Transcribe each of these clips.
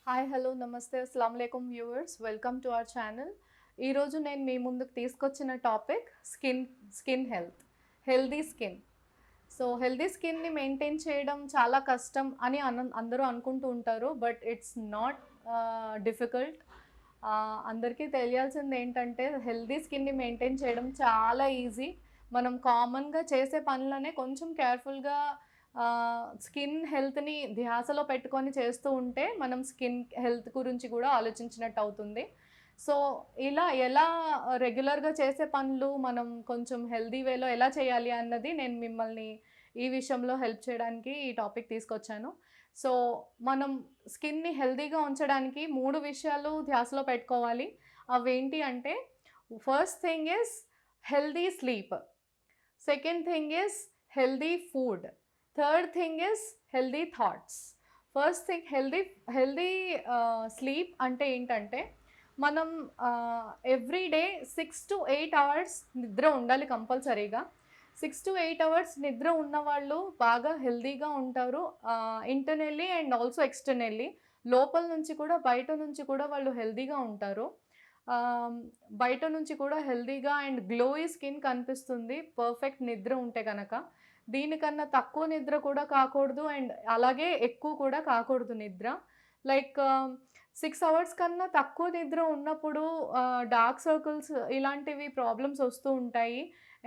Hi hello నమస్తే అస్సలాము అలైకుం viewers welcome to our channel. ఈరోజు నేను మీ ముందుకు తీసుకొచ్చిన topic skin healthy skin. So healthy స్కిన్ని మెయింటైన్ చేయడం చాలా కష్టం అని అందరూ అనుకుంటూ ఉంటారు. But it's not difficult. అందరికీ తెలియాల్సింది ఏంటంటే హెల్దీ స్కిన్ని మెయింటైన్ చేయడం చాలా ఈజీ. మనం కామన్గా చేసే పనులనే కొంచెం కేర్ఫుల్గా స్కిన్ హెల్త్ని ధ్యాసలో పెట్టుకొని చేస్తూ ఉంటే మనం స్కిన్ హెల్త్ గురించి కూడా ఆలోచించినట్టు అవుతుంది. సో ఇలా ఎలా రెగ్యులర్గా చేసే పనులు మనం కొంచెం హెల్దీ వేలో ఎలా చేయాలి అన్నది నేను మిమ్మల్ని ఈ విషయంలో హెల్ప్ చేయడానికి ఈ టాపిక్ తీసుకొచ్చాను. సో మనం స్కిన్ని హెల్తీగా ఉంచడానికి 3 విషయాలు ధ్యాసలో పెట్టుకోవాలి. అవేంటి అంటే, first thing is healthy sleep, second thing is healthy food, third thing is healthy thoughts. First thing healthy sleep అంటే ఏంటంటే, మనం ఎవ్రీ డే 6 to 8 అవర్స్ నిద్ర ఉండాలి కంపల్సరీగా. 6 to 8 అవర్స్ నిద్ర ఉన్నవాళ్ళు బాగా హెల్దీగా ఉంటారు, ఇంటర్నల్లీ అండ్ ఆల్సో ఎక్స్టర్నల్లీ. లోపల నుంచి కూడా బయట నుంచి కూడా వాళ్ళు హెల్దీగా ఉంటారు. బయట నుంచి కూడా హెల్దీగా అండ్ గ్లోయి స్కిన్ కనిపిస్తుంది పర్ఫెక్ట్ నిద్ర ఉంటే కనుక. దీనికన్నా తక్కువ నిద్ర కూడా కాకూడదు అండ్ అలాగే ఎక్కువ కూడా కాకూడదు నిద్ర. లైక్ 6 అవర్స్ కన్నా తక్కువ నిద్ర ఉన్నప్పుడు డార్క్ సర్కిల్స్ ఇలాంటివి ప్రాబ్లమ్స్ వస్తూ ఉంటాయి.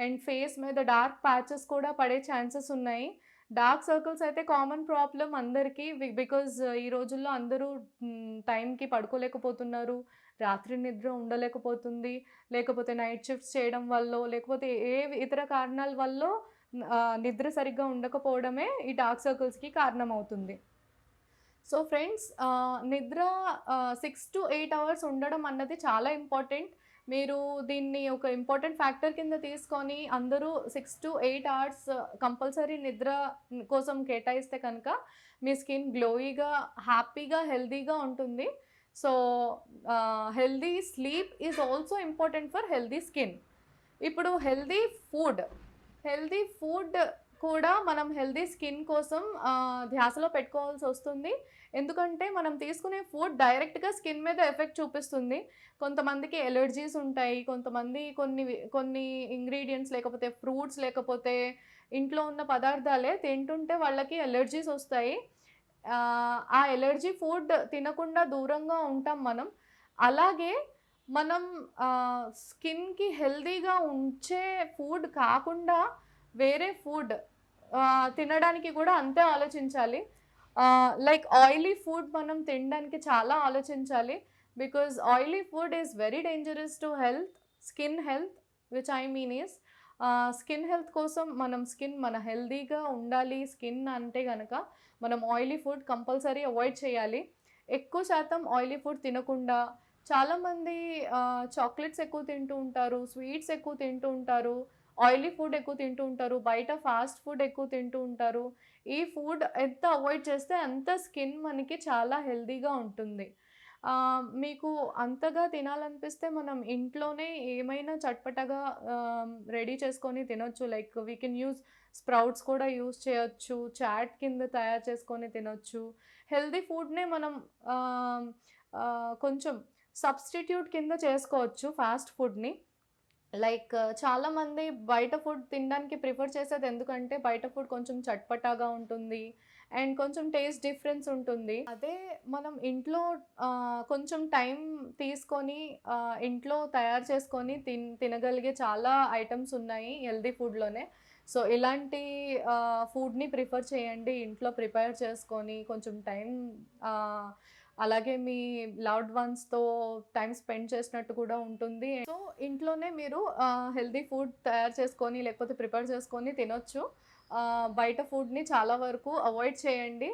అండ్ ఫేస్ మీద డార్క్ ప్యాచెస్ కూడా పడే ఛాన్సెస్ ఉన్నాయి. డార్క్ సర్కిల్స్ అయితే కామన్ ప్రాబ్లం అందరికీ. బికాజ్ ఈ రోజుల్లో అందరూ టైంకి పడుకోలేకపోతున్నారు, రాత్రి నిద్ర ఉండలేకపోతుంది, లేకపోతే నైట్ షిఫ్ట్స్ చేయడం వల్ల, లేకపోతే ఏ ఇతర కారణాల వల్ల నిద్ర సరిగ్గా ఉండకపోవడమే ఈ డార్క్ సర్కిల్స్కి కారణమవుతుంది. సో ఫ్రెండ్స్, నిద్ర 6 to 8 అవర్స్ ఉండడం అన్నది చాలా ఇంపార్టెంట్. మీరు దీన్ని ఒక ఇంపార్టెంట్ ఫ్యాక్టర్ కింద తీసుకొని అందరూ 6 to 8 అవర్స్ కంపల్సరీ నిద్ర కోసం కేటాయిస్తే కనుక మీ స్కిన్ గ్లోయిగా, హ్యాపీగా, హెల్తీగా ఉంటుంది. So healthy sleep is also important for healthy skin. ఇప్పుడు హెల్దీ ఫుడ్ కూడా మనం హెల్దీ స్కిన్ కోసం ధ్యాసలో పెట్టుకోవాల్సి వస్తుంది. ఎందుకంటే మనం తీసుకునే ఫుడ్ డైరెక్ట్గా స్కిన్ మీద ఎఫెక్ట్ చూపిస్తుంది. కొంతమందికి ఎలర్జీస్ ఉంటాయి, కొంతమంది కొన్ని ఇంగ్రీడియంట్స్ లేకపోతే ఫ్రూట్స్ లేకపోతే ఇంట్లో ఉన్న పదార్థాలే తింటుంటే వాళ్ళకి ఎలర్జీస్ వస్తాయి. ఆ ఎలర్జీ ఫుడ్ తినకుండా దూరంగా ఉంటాం మనం. అలాగే మనం స్కిన్కి హెల్దీగా ఉంచే ఫుడ్ కాకుండా వేరే ఫుడ్ తినడానికి కూడా అంతే ఆలోచించాలి. లైక్ ఆయిలీ ఫుడ్ మనం తినడానికి చాలా ఆలోచించాలి. Because oily food is very dangerous to skin health. Which I mean is, skin health కోసం మన హెల్దీగా ఉండాలి స్కిన్ అంటే కనుక మనం ఆయిలీ ఫుడ్ కంపల్సరీ అవాయిడ్ చేయాలి. ఎక్కువ శాతం ఆయిలీ ఫుడ్ తినకుండా, చాలామంది చాక్లెట్స్ ఎక్కువ తింటూ ఉంటారు, స్వీట్స్ ఎక్కువ తింటూ ఉంటారు, ఆయిలీ ఫుడ్ ఎక్కువ తింటూ ఉంటారు, బయట ఫాస్ట్ ఫుడ్ ఎక్కువ తింటూ ఉంటారు. ఈ ఫుడ్ ఎంత అవాయిడ్ చేస్తే అంత స్కిన్ మనకి చాలా హెల్దీగా ఉంటుంది. మీకు అంతగా తినాలనిపిస్తే మనం ఇంట్లోనే ఏమైనా చట్పటగా రెడీ చేసుకొని తినొచ్చు. Like we can use sprouts కూడా యూజ్ చేయొచ్చు, చాట్ కింద తయారు చేసుకొని తినొచ్చు. హెల్దీ ఫుడ్నే మనం కొంచెం సబ్స్టిట్యూట్ కింద చేసుకోవచ్చు ఫాస్ట్ ఫుడ్ని. లైక్ చాలామంది బయట ఫుడ్ తినడానికి ప్రిఫర్ చేసేది ఎందుకంటే బయట ఫుడ్ కొంచెం చట్పటాగా ఉంటుంది అండ్ కొంచెం టేస్ట్ డిఫరెన్స్ ఉంటుంది. అదే మనం ఇంట్లో కొంచెం టైం తీసుకొని ఇంట్లో తయారు చేసుకొని తినగలిగే చాలా ఐటమ్స్ ఉన్నాయి హెల్దీ ఫుడ్లోనే. సో ఇలాంటి ఫుడ్ని ప్రిఫర్ చేయండి, ఇంట్లో ప్రిపేర్ చేసుకొని కొంచెం టైం, అలాగే మీ లవ్డ్ వన్స్తో టైం స్పెండ్ చేసినట్టు కూడా ఉంటుంది. సో ఇంట్లోనే మీరు హెల్దీ ఫుడ్ తయారు చేసుకొని లేకపోతే ప్రిపేర్ చేసుకొని తినొచ్చు. బయట ఫుడ్ని చాలా వరకు అవాయిడ్ చేయండి.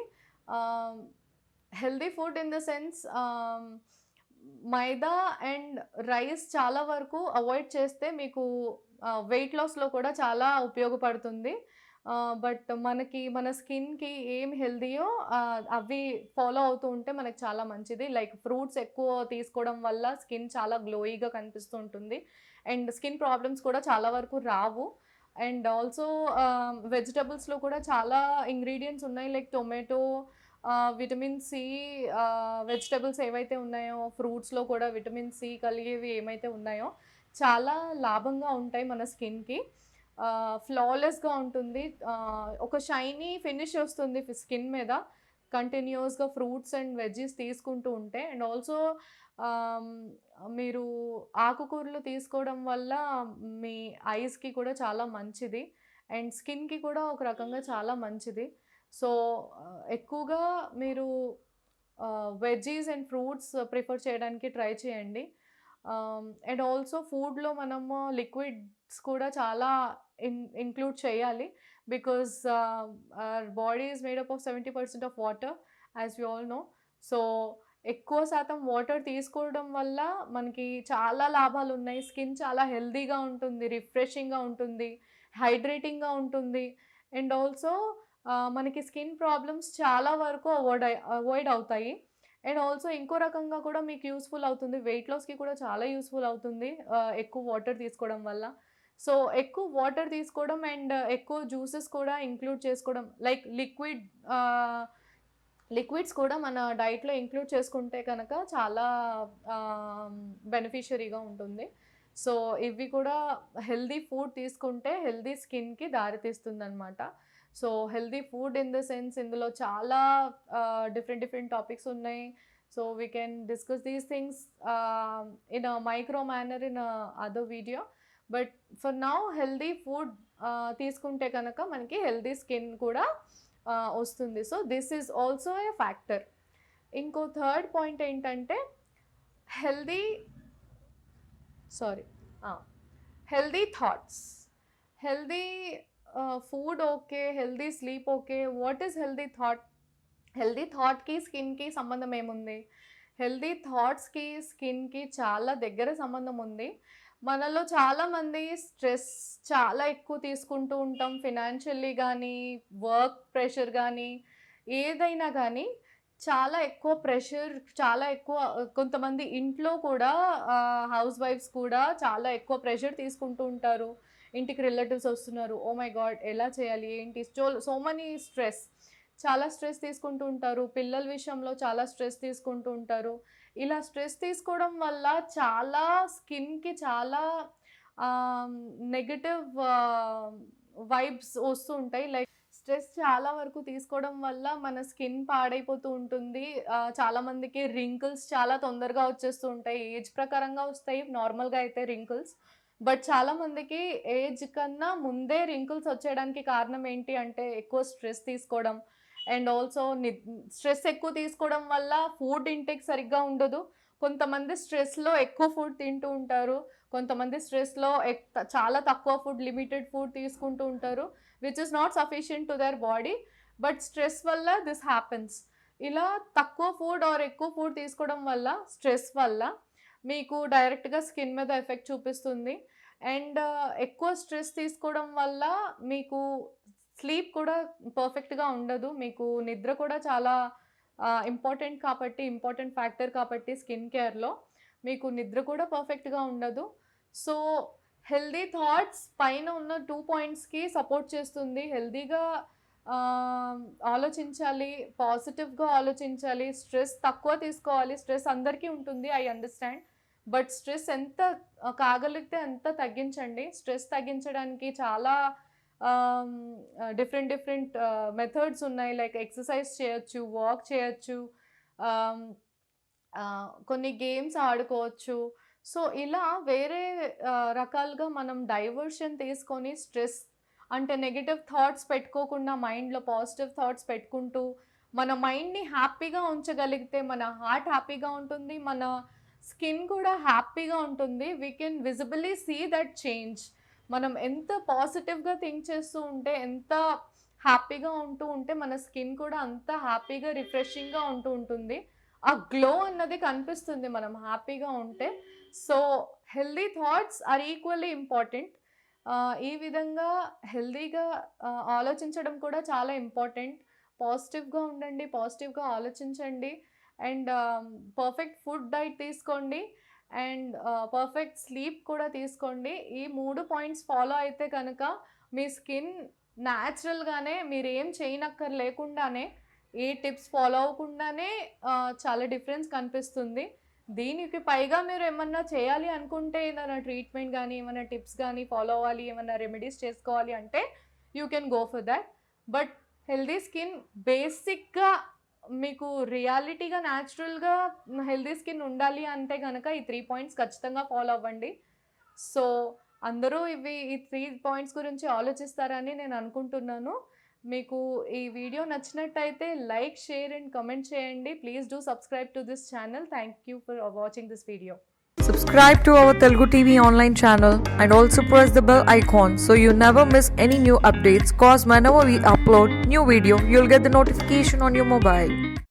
Healthy food in the sense, maida and rice చాలా వరకు అవాయిడ్ చేస్తే మీకు వెయిట్ లాస్లో కూడా చాలా ఉపయోగపడుతుంది. బట్ మన స్కిన్కి ఏం హెల్దీయో అవి ఫాలో అవుతూ ఉంటే మనకు చాలా మంచిది. లైక్ ఫ్రూట్స్ ఎక్కువ తీసుకోవడం వల్ల స్కిన్ చాలా గ్లోయిగా కనిపిస్తూ ఉంటుంది అండ్ స్కిన్ ప్రాబ్లమ్స్ కూడా చాలా వరకు రావు. అండ్ ఆల్సో వెజిటబుల్స్లో కూడా చాలా ఇంగ్రీడియంట్స్ ఉన్నాయి. Like tomato, vitamin C vegetables ఏవైతే ఉన్నాయో, ఫ్రూట్స్లో కూడా విటమిన్ సి కలిగేవి ఏమైతే ఉన్నాయో చాలా లాభంగా ఉంటాయి మన స్కిన్కి. ఫ్లాలెస్గా ఉంటుంది, ఒక షైనీ ఫినిష్ వస్తుంది స్కిన్ మీద కంటిన్యూస్గా ఫ్రూట్స్ అండ్ వెజ్జీస్ తీసుకుంటూ ఉంటే. అండ్ ఆల్సో మీరు ఆకుకూరలు తీసుకోవడం వల్ల మీ ఐస్కి కూడా చాలా మంచిది అండ్ స్కిన్కి కూడా ఒక రకంగా చాలా మంచిది. సో ఎక్కువగా మీరు వెజ్జీస్ అండ్ ఫ్రూట్స్ ప్రిఫర్ చేయడానికి ట్రై చేయండి. అండ్ ఆల్సో ఫుడ్లో మనము లిక్విడ్స్ కూడా చాలా ఇంక్లూడ్ చేయాలి, because our body is made up of 70% of water, as we all know. So ఎక్కువ శాతం వాటర్ తీసుకోవడం వల్ల మనకి చాలా లాభాలు ఉన్నాయి. స్కిన్ చాలా హెల్తీగా ఉంటుంది, రిఫ్రెషింగ్గా ఉంటుంది, హైడ్రేటింగ్గా ఉంటుంది. అండ్ ఆల్సో మనకి స్కిన్ ప్రాబ్లమ్స్ చాలా వరకు అవాయిడ్ అవుతాయి. అండ్ ఆల్సో ఇంకో రకంగా కూడా మీకు యూస్ఫుల్ అవుతుంది, వెయిట్ లాస్కి కూడా చాలా యూస్ఫుల్ అవుతుంది ఎక్కువ వాటర్ తీసుకోవడం వల్ల. సో ఎక్కువ వాటర్ తీసుకోవడం అండ్ ఎక్కువ జ్యూసెస్ కూడా ఇంక్లూడ్ చేసుకోవడం, లైక్ లిక్విడ్స్ కూడా మన డైట్లో ఇంక్లూడ్ చేసుకుంటే కనుక చాలా బెనిఫిషరీగా ఉంటుంది. సో ఇవి కూడా హెల్దీ ఫుడ్ తీసుకుంటే హెల్దీ స్కిన్కి దారితీస్తుంది అనమాట. So healthy food in the sense ఇందులో చాలా డిఫరెంట్ టాపిక్స్ ఉన్నాయి. So we can discuss these things in a micro manner in other video. But for now healthy food తీసుకుంటే కనుక మనకి హెల్దీ స్కిన్ కూడా వస్తుంది. So this is also a factor. ఇంకో third point ఏంటంటే healthy thoughts. Healthy food okay, healthy sleep okay, what is healthy thought? Healthy థాట్కి స్కిన్కి సంబంధం ఏముంది? హెల్దీ థాట్స్కి స్కిన్కి చాలా దగ్గర సంబంధం ఉంది. మనలో చాలామంది స్ట్రెస్ చాలా ఎక్కువ తీసుకుంటూ ఉంటాం, ఫినాన్షియల్లీ కానీ, వర్క్ ప్రెషర్ కానీ, ఏదైనా కానీ చాలా ఎక్కువ ప్రెషర్, చాలా ఎక్కువ. కొంతమంది ఇంట్లో కూడా హౌస్ వైఫ్స్ కూడా చాలా ఎక్కువ ప్రెషర్ తీసుకుంటూ ఉంటారు. ఇంటికి రిలేటివ్స్ వస్తున్నారు, ఓ మై గాడ్ ఎలా చేయాలి ఏంటి, సో మనీ స్ట్రెస్, చాలా స్ట్రెస్ తీసుకుంటూ ఉంటారు. పిల్లల విషయంలో చాలా స్ట్రెస్ తీసుకుంటూ ఉంటారు. ఇలా స్ట్రెస్ తీసుకోవడం వల్ల చాలా స్కిన్కి చాలా నెగటివ్ వైబ్స్ వస్తూ ఉంటాయి. లైక్ స్ట్రెస్ చాలా వరకు తీసుకోవడం వల్ల మన స్కిన్ పాడైపోతూ ఉంటుంది. చాలామందికి రింకిల్స్ చాలా తొందరగా వచ్చేస్తూ ఉంటాయి, ఏజ్ ప్రకారంగా వస్తాయి నార్మల్గా అయితే రింకిల్స్. బట్ చాలామందికి ఏజ్ కన్నా ముందే రింకిల్స్ వచ్చేయడానికి కారణం ఏంటి అంటే ఎక్కువ స్ట్రెస్ తీసుకోవడం. అండ్ ఆల్సో స్ట్రెస్ ఎక్కువ తీసుకోవడం వల్ల ఫుడ్ ఇంటేక్ సరిగ్గా ఉండదు. కొంతమంది స్ట్రెస్లో ఎక్కువ ఫుడ్ తింటూ ఉంటారు, కొంతమంది స్ట్రెస్లో చాలా తక్కువ ఫుడ్, లిమిటెడ్ ఫుడ్ తీసుకుంటూ ఉంటారు, which is not sufficient to their body. But stress వల్ల దిస్ హ్యాపెన్స్. ఇలా తక్కువ ఫుడ్ ఆర్ ఎక్కువ ఫుడ్ తీసుకోవడం వల్ల, స్ట్రెస్ వల్ల మీకు డైరెక్ట్గా స్కిన్ మీద ఎఫెక్ట్ చూపిస్తుంది. అండ్ ఎక్కువ స్ట్రెస్ తీసుకోవడం వల్ల మీకు స్లీప్ కూడా పర్ఫెక్ట్గా ఉండదు. మీకు నిద్ర కూడా చాలా ఇంపార్టెంట్ ఫ్యాక్టర్ కాబట్టి స్కిన్ కేర్లో మీకు నిద్ర కూడా పర్ఫెక్ట్గా ఉండదు. సో హెల్దీ థాట్స్ పైన ఉన్న 2 పాయింట్స్కి సపోర్ట్ చేస్తుంది. హెల్దీగా ఆలోచించాలి, పాజిటివ్గా ఆలోచించాలి, స్ట్రెస్ తక్కువ తీసుకోవాలి. స్ట్రెస్ అందరికీ ఉంటుంది, ఐ అండర్స్టాండ్. బట్ స్ట్రెస్ ఎంత కాగలిగితే అంత తగ్గించండి. స్ట్రెస్ తగ్గించడానికి చాలా డిఫరెంట్ మెథడ్స్ ఉన్నాయి. లైక్ ఎక్సర్సైజ్ చేయొచ్చు, వాక్ చేయొచ్చు, కొన్ని గేమ్స్ ఆడుకోవచ్చు. సో ఇలా వేరే రకాలుగా మనం డైవర్షన్ తీసుకొని స్ట్రెస్ అంటే నెగిటివ్ థాట్స్ పెట్టుకోకుండా మైండ్లో పాజిటివ్ థాట్స్ పెట్టుకుంటూ మన మైండ్ని హ్యాపీగా ఉంచగలిగితే మన హార్ట్ హ్యాపీగా ఉంటుంది, మన స్కిన్ కూడా హ్యాపీగా ఉంటుంది. We can visibly see that change. మనం ఎంత పాజిటివ్గా థింక్ చేస్తూ ఉంటే, ఎంత హ్యాపీగా ఉంటే మన స్కిన్ కూడా అంత హ్యాపీగా రిఫ్రెషింగ్గా ఉంటుంది. ఆ గ్లో అన్నది కనిపిస్తుంది మనం హ్యాపీగా ఉంటే. So healthy thoughts are equally important. ఈ విధంగా హెల్దీగా ఆలోచించడం కూడా చాలా ఇంపార్టెంట్. పాజిటివ్గా ఉండండి, పాజిటివ్గా ఆలోచించండి, అండ్ పర్ఫెక్ట్ ఫుడ్ డైట్ తీసుకోండి, అండ్ పర్ఫెక్ట్ స్లీప్ కూడా తీసుకోండి. ఈ 3 పాయింట్స్ ఫాలో అయితే కనుక మీ స్కిన్ న్యాచురల్గానే మీరు ఏం చేయనక్కర్ లేకుండానే ఈ టిప్స్ ఫాలో అవ్వకుండానే చాలా డిఫరెన్స్ కనిపిస్తుంది. దీనికి పైగా మీరు ఏమన్నా చేయాలి అనుకుంటే, ఏదైనా ట్రీట్మెంట్ కానీ, ఏమైనా టిప్స్ కానీ ఫాలో అవ్వాలి, ఏమైనా రెమెడీస్ చేసుకోవాలి అంటే you can go for that. But healthy skin బేసిక్గా మీకు రియాలిటీగా న్యాచురల్గా హెల్దీ స్కిన్ ఉండాలి అంటే కనుక ఈ 3 పాయింట్స్ ఖచ్చితంగా ఫాలో అవ్వండి. సో అందరూ ఈ 3 పాయింట్స్ గురించి ఆలోచిస్తారని నేను అనుకుంటున్నాను. మీకు ఈ వీడియో నచ్చినట్టయితే లైక్, షేర్ అండ్ కమెంట్ చేయండి. Please do subscribe to this channel. Thank you for watching this video. Subscribe to our Telugu TV online channel and also press the bell icon so you never miss any new updates, cause whenever we upload new video, you'll get the notification on your mobile.